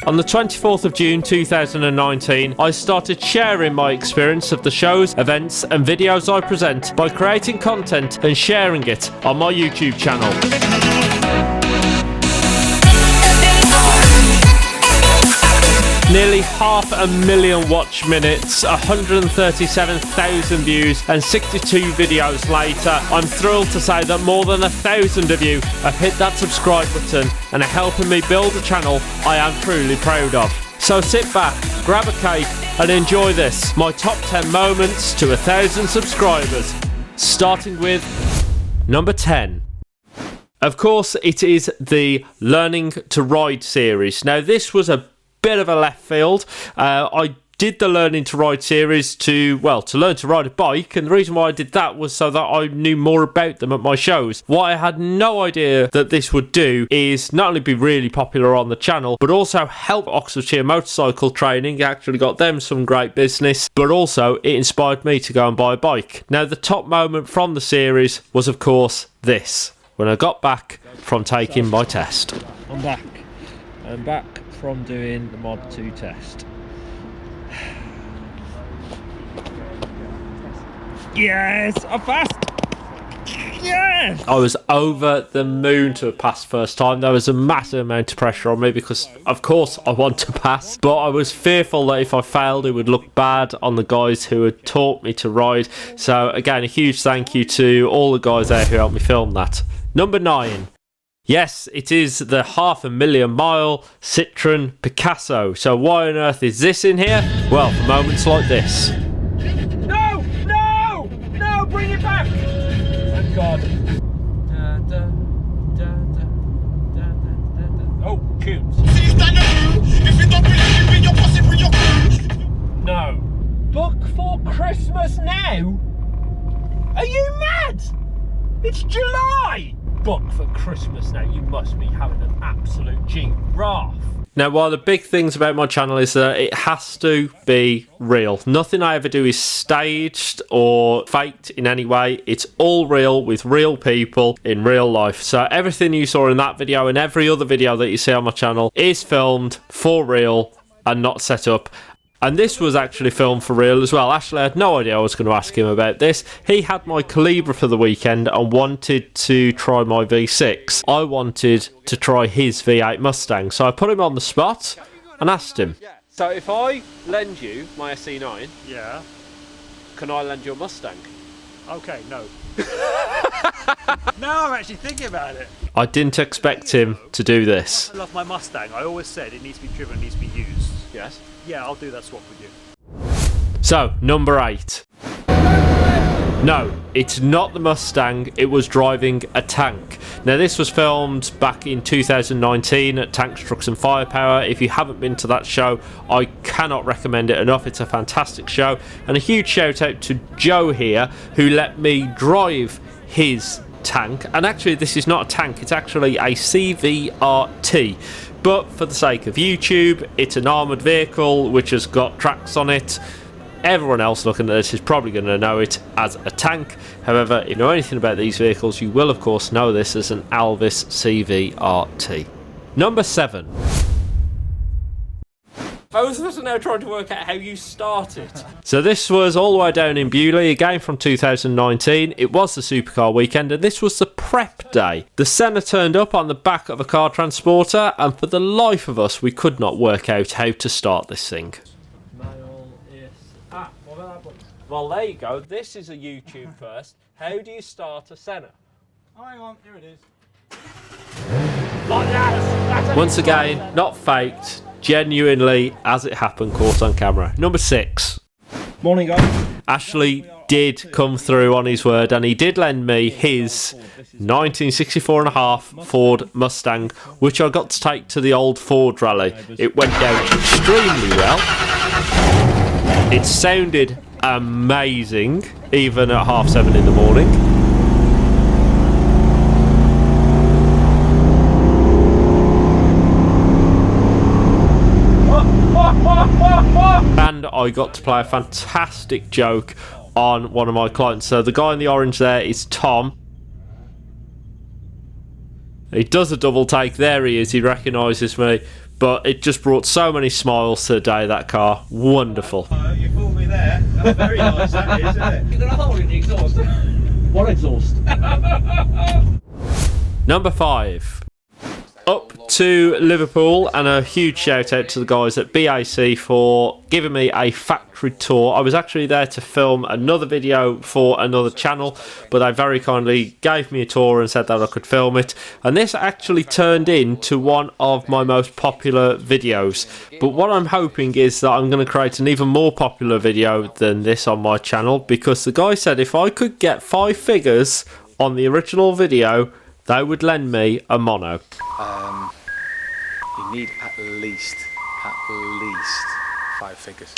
On the 24th of June 2019, I started sharing my experience of the shows, events and videos I present by creating content and sharing it on my YouTube channel. Nearly 500,000 watch minutes, 137,000 views and 62 videos later, I'm thrilled to say that more than 1,000 of you have hit that subscribe button and are helping me build a channel I am truly proud of. So sit back, grab a cake and enjoy this, my top 10 moments to 1,000 subscribers, starting with number 10. Of course, it is the Learning to Ride series. Now, this was a bit of a left field. I did the Learning to Ride series to learn to ride a bike, and the reason why I did that was so that I knew more about them at my shows. What I had no idea that this would do is not only be really popular on the channel, but also help Oxfordshire motorcycle training. It actually got them some great business, but also it inspired me to go and buy a bike. Now, the top moment from the series was, of course, this, when I got back from taking my test. I'm back from doing the Mod 2 test. Yes, I passed! Yes! I was over the moon to have passed first time. There was a massive amount of pressure on me because, of course, I want to pass. But I was fearful that if I failed, it would look bad on the guys who had taught me to ride. So, again, a huge thank you to all the guys there who helped me film that. Number 9. Yes, it is the 500,000 mile Citroen Picasso. So why on earth is this in here? Well, for moments like this. No! No! No! Bring it back! Thank God. Oh, tunes. No. Book for Christmas now? Are you mad? It's July! Book for Christmas now. You must be having an absolute giraffe. Now, one of the big things about my channel is that it has to be real. Nothing I ever do is staged or faked in any way. It's all real with real people in real life. So everything you saw in that video and every other video that you see on my channel is filmed for real and not set up. And this was actually filmed for real as well. Ashley had no idea I was going to ask him about this. He had my Cleaver for the weekend and wanted to try my V6. I wanted to try his V8 Mustang. So I put him on the spot and asked him. So if I lend you my SE9, yeah, can I lend you a Mustang? Okay, no. Now I'm actually thinking about it. I didn't expect him to do this. I love my Mustang. I always said it needs to be driven, it needs to be used. Yes. Yeah, I'll do that swap with you. So, number 8. No, it's not the Mustang, it was driving a tank. Now, this was filmed back in 2019 at Tanks, Trucks and Firepower. If you haven't been to that show, I cannot recommend it enough. It's a fantastic show. And a huge shout out to Joe here, who let me drive his tank. And actually, this is not a tank, it's actually a CVRT. But for the sake of YouTube, it's an armoured vehicle which has got tracks on it. Everyone else looking at this is probably going to know it as a tank. However, if you know anything about these vehicles, you will of course know this as an Alvis CVRT. Number 7. Both of us are now trying to work out how you started. So this was all the way down in Bewley, a game from 2019. It was the Supercar Weekend, and this was the prep day. The Senna turned up on the back of a car transporter, and for the life of us, we could not work out how to start this thing. Well, there you go. This is a YouTube first. How do you start a Senna? Oh, hang on. Here it is. Like that. Once again, not faked. Genuinely, as it happened, caught on camera. Number 6. Morning, guys. Ashley did come through on his word, and he did lend me his 1964.5 Ford Mustang, which I got to take to the old Ford rally. It went down extremely well. It sounded amazing, even at 7:30 in the morning. And I got to play a fantastic joke on one of my clients. So the guy in the orange there is Tom. He does a double take. There he is. He recognises me. but it just brought so many smiles to the day, that car. Wonderful. You fooled me there. That's very nice, that is, isn't it? You're going to hold in the exhaust. What exhaust? Number 5. Up to Liverpool, and a huge shout out to the guys at BAC for giving me a factory tour. I was actually there to film another video for another channel, but they very kindly gave me a tour and said that I could film it, and this actually turned into one of my most popular videos. But what I'm hoping is that I'm going to create an even more popular video than this on my channel, because the guy said if I could get 5 figures on the original video, they would lend me a mono. You need at least 5 figures.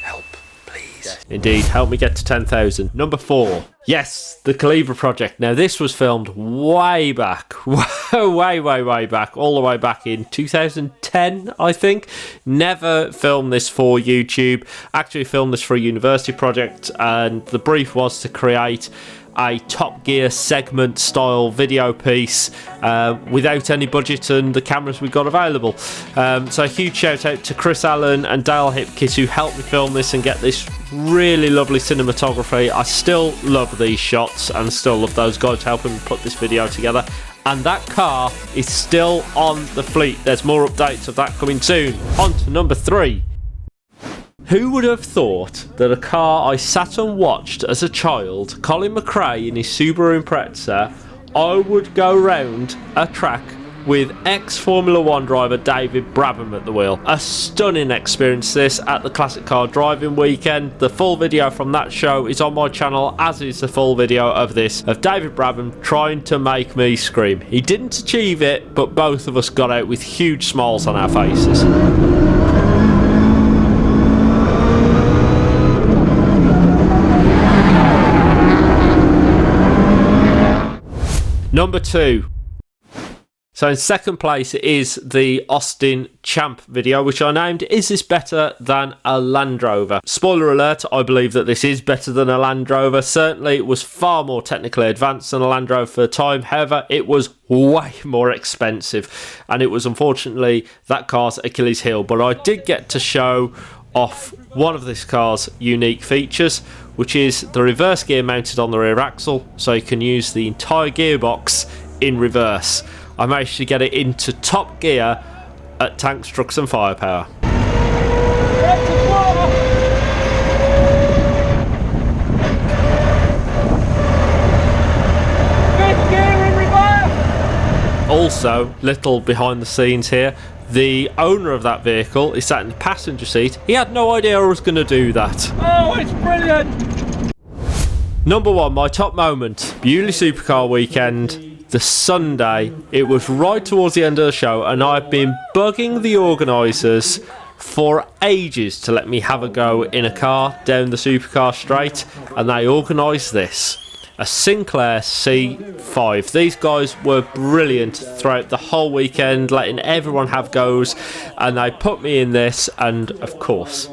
Help, please. Yes. Indeed, help me get to 10,000. Number 4. Yes, the Cleaver Project. Now, this was filmed way back. way back. All the way back in 2010, I think. Never filmed this for YouTube. Actually filmed this for a university project, and the brief was to create a Top Gear segment style video piece without any budget and the cameras we got available. So a huge shout out to Chris Allen and Dale Hipkiss, who helped me film this and get this really lovely cinematography. I still love these shots and still love those guys helping me put this video together. And that car is still on the fleet. There's more updates of that coming soon. On to number 3. Who would have thought that a car I sat and watched as a child, Colin McRae in his Subaru Impreza, I would go round a track with ex-Formula 1 driver David Brabham at the wheel. A stunning experience this at the Classic Car Driving Weekend. The full video from that show is on my channel, as is the full video of this, of David Brabham trying to make me scream. He didn't achieve it, but both of us got out with huge smiles on our faces. Number 2. So in second place is the Austin Champ video, which I named Is This Better Than a Land Rover? Spoiler alert, I believe that this is better than a Land Rover. Certainly it was far more technically advanced than a Land Rover for the time. However, it was way more expensive, and it was unfortunately that car's Achilles heel. But I did get to show off one of this car's unique features, which is the reverse gear mounted on the rear axle, so you can use the entire gearbox in reverse. I managed to get it into top gear at Tanks, Trucks and Firepower. Also, little behind the scenes here, the owner of that vehicle is sat in the passenger seat. He had no idea I was going to do that. Oh, it's brilliant! Number 1, my top moment, Beaulieu Supercar Weekend, the Sunday. It was right towards the end of the show, and I've been bugging the organisers for ages to let me have a go in a car down the Supercar straight, and they organised this. A Sinclair C5. These guys were brilliant throughout the whole weekend, letting everyone have goes, and they put me in this, and of course,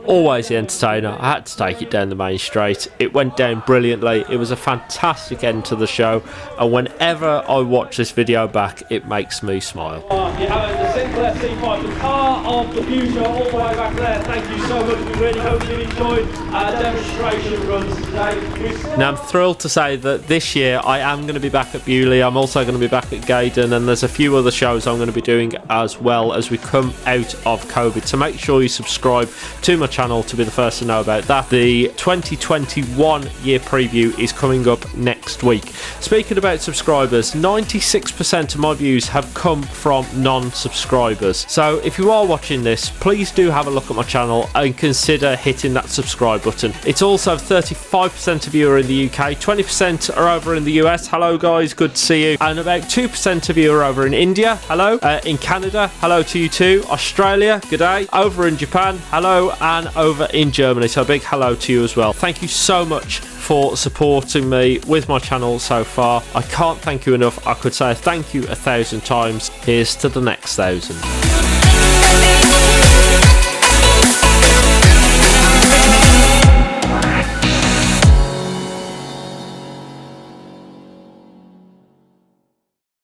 always the entertainer, I had to take it down the main straight. It went down brilliantly. It was a fantastic end to the show, and whenever I watch this video back, it makes me smile. You have the Sinclair C5, the car of the future, all the way back there. Thank you so much. We really hope you enjoyed our demonstration runs today. Now, I'm thrilled to say that this year I am going to be back at Beaulieu. I'm also going to be back at Gaydon, and there's a few other shows I'm going to be doing as well as we come out of COVID. So make sure you subscribe to my channel to be the first to know about that. The 2021 year preview is coming up next week. Speaking about subscribers, 96% of my views have come from non-subscribers. So if you are watching this, please do have a look at my channel and consider hitting that subscribe button. It's also 35% of you are in the UK, 20% are over in the US. Hello guys, good to see you. And about 2% of you are over in India. Hello. In Canada, hello to you too. Australia, good day. Over in Japan, hello. And over in Germany, so a big hello to you as well. Thank you so much for supporting me with my channel so far. I can't thank you enough. I could say thank you 1,000 times. Here's to the next 1,000.